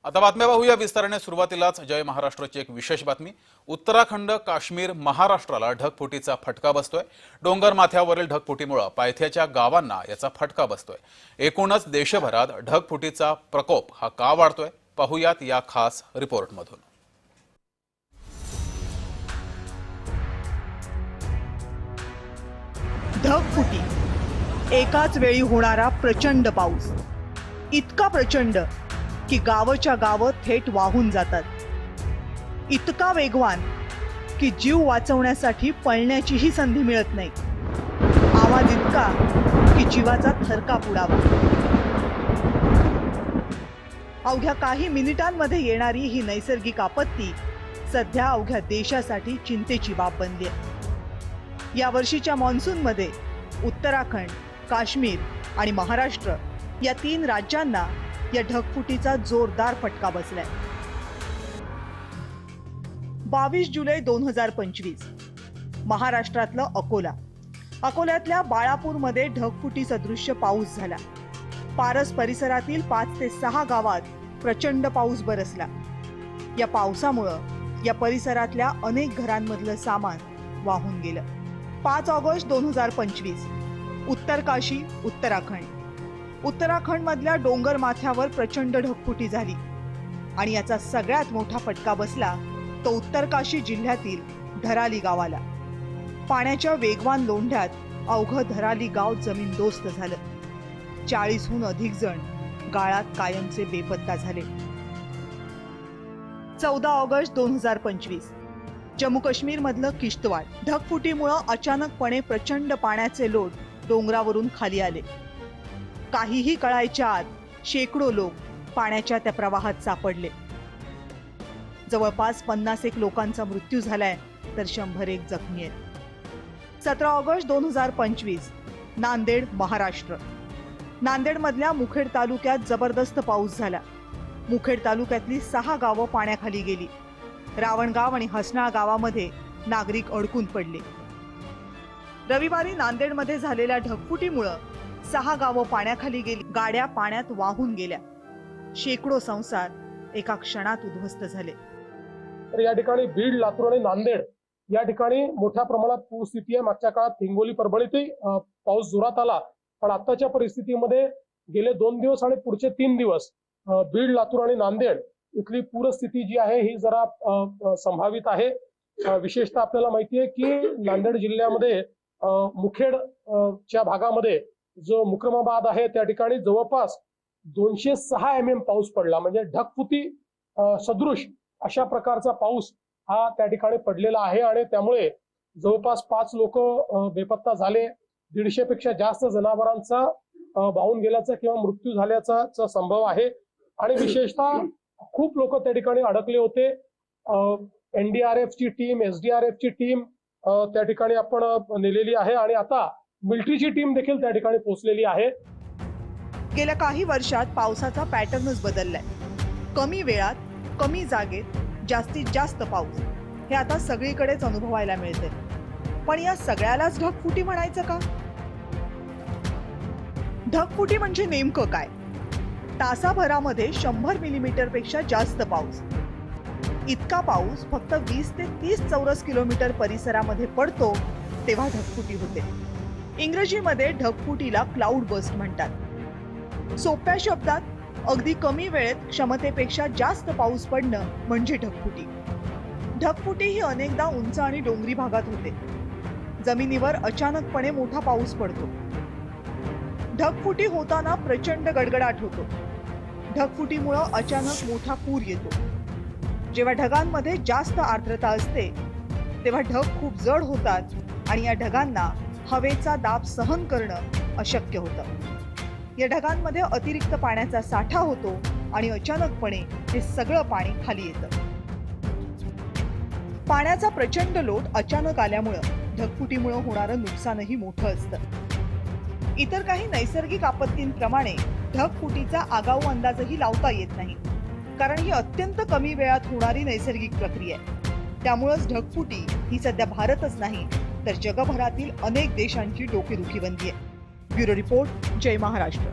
आता बातम्या पाहूया विस्ताराने। सुरुवातीलाच जय महाराष्ट्राची एक विशेष बातमी। उत्तराखंड, काश्मीर, महाराष्ट्राला ढगफुटीचा फटका बसतोय। डोंगर माथ्यावरील ढगफुटीमुळे पायथ्याच्या गावांना याचा फटका बसतोय। एकूणच देशभरात ढगफुटीचा प्रकोप हा का वाढतोय, पाहूयात या खास रिपोर्टमधून। ढगफुटी, एकाच वेळी होणारा प्रचंड पाऊस, इतका प्रचंड की गावच्या गावं थेट वाहून जातात, इतका वेगवान की जीव वाचवण्यासाठी पळण्याचीही संधी मिळत नाही, आवाज इतका की जीवाचा थरकाप उडावा। अवघ्या काही मिनिटांमध्ये येणारी ही नैसर्गिक आपत्ती सध्या अवघ्या देशासाठी चिंतेची बाब बनली आहे। या वर्षीच्या मॉन्सूनमध्ये उत्तराखंड, काश्मीर आणि महाराष्ट्र या 3 राज्यांना या ढगफुटीचा जोरदार फटका बसलाय। 22 जुलै 2025 महाराष्ट्रातलं अकोल्यातल्या बाळापूरमध्ये ढगफुटी सदृश्य पाऊस झाला। पारस परिसरातील 5 ते 6 गावात प्रचंड पाऊस बरसला। या पावसामुळे या परिसरातल्या अनेक घरांमधलं सामान वाहून गेलं। 5 ऑगस्ट 2025 उत्तरकाशी, उत्तराखंड मधल्या डोंगर माथ्यावर प्रचंड ढगफुटी झाली आणि याचा सगळ्यात मोठा फटका बसला तो उत्तरकाशी जिल्ह्यातील धराली गावाला। पाण्याच्या वेगवान लोंढ्यात अवघं धराली गाव जमीनदोस्त झालं। 40हून अधिक जण गाळात कायमचे बेपत्ता झाले। 14 ऑगस्ट 2025 जम्मू काश्मीर मधलं किश्तवाड, ढगफुटीमुळे अचानकपणे प्रचंड पाण्याचे लोट डोंगरावरून खाली आले। काहीही कळायच्या आत शेकडो लोक पाण्याच्या त्या प्रवाहात सापडले। जवळपास 51 लोकांचा मृत्यू झालाय तर 101 जखमी आहेत। 17 ऑगस्ट 2025 नांदेड, महाराष्ट्र। नांदेडमधल्या मुखेड तालुक्यात जबरदस्त पाऊस झाला। मुखेड तालुक्यातली 6 गावं पाण्याखाली गेली। रावणगाव आणि हसनाळ गावामध्ये नागरिक अडकून पडले। रविवारी नांदेडमध्ये झालेल्या ढगफुटीमुळे 6 गावं पाण्याखाली गेली, गाड्या पाण्यात वाहून गेल्या, शेकडो संसार एका क्षणात उद्ध्वस्त झाले। तर या ठिकाणी बीड, लातूर आणि नांदेड या ठिकाणी मोठ्या प्रमाणात पूरस्थिती आहे। मागच्या काळात हिंगोली, परभणीतही पाऊस जोरात आला, पण आताच्या परिस्थितीमध्ये गेले 2 दिवस आणि पुढचे 3 दिवस बीड, लातूर आणि नांदेड इथली पूरस्थिती जी आहे ही जरा संभावित आहे। विशेषतः आपल्याला माहिती आहे की नांदेड जिल्ह्यामध्ये मुखेड च्या भागामध्ये जो मुक्रमाबाद आहे त्या ठिकाणी जवळपास 206 mm पाऊस पडला, म्हणजे ढगफुटी सदृश अशा प्रकारचा पाऊस हा त्या ठिकाणी पडलेला आहे आणि त्यामुळे जवळपास 5 लोक बेपत्ता झाले। 150 पेक्षा जास्त जनावरांचा वाहून गेल्याचा किंवा मृत्यू झाल्याचा संभव आहे आणि विशेषतः खूप लोक त्या ठिकाणी अडकले होते। NDRF ची टीम, SDRF ची टीम त्या ठिकाणी आपण नेलेली आहे आणि आता मिलिटरीची टीम देखील त्या ठिकाणी पोहोचलेली आहे। गेल्या काही वर्षात पावसाचा पॅटर्नच बदललाय। कमी वेळात, कमी जागेत जास्तीत जास्त पाऊस हे आता सगळीकडेच अनुभवायला मिळते। पण या सगळ्यालाच ढगफुटी म्हणायचं का? ढगफुटी म्हणजे नेमकं काय? तासाभरामध्ये 100 मिलीमीटर पेक्षा जास्त पाऊस, इतका पाऊस फक्त 20 ते 30 चौरस किलोमीटर परिसरामध्ये पडतो तेव्हा ढगफुटी होते। इंग्रजीमध्ये ढगफुटीला क्लाउड बर्स्ट म्हणतात। सोप्या शब्दात अगदी कमी वेळेत क्षमतेपेक्षा जास्त पाऊस पडणं म्हणजे ढगफुटी। ढगफुटी ही अनेकदा उंच आणि डोंगरी भागात होते। जमिनीवर अचानकपणे मोठा पाऊस पडतो। ढगफुटी होताना प्रचंड गडगडाट होतो। ढगफुटीमुळे अचानक मोठा पूर येतो। जेव्हा ढगांमध्ये जास्त आर्द्रता असते तेव्हा ढग खूप जड होतात आणि या ढगांना हवेचा दाब सहन करणं अशक्य होतं। या ढगांमध्ये अतिरिक्त पाण्याचा साठा होतो आणि अचानकपणे हे सगळं पाणी खाली येतं। पाण्याचा प्रचंड लोट अचानक आल्यामुळे ढगफुटीमुळे होणारं नुकसानही मोठं असतं। इतर काही नैसर्गिक आपत्तींप्रमाणे ढगफुटीचा आगाऊ अंदाजही लावता येत नाही, कारण ही अत्यंत कमी वेळात होणारी नैसर्गिक प्रक्रिया आहे। त्यामुळेच ढगफुटी ही सध्या भारतच नाही तर जगभरातील अनेक देशांची डोकेदुखी बनली आहे। ब्युरो रिपोर्ट, जय महाराष्ट्र।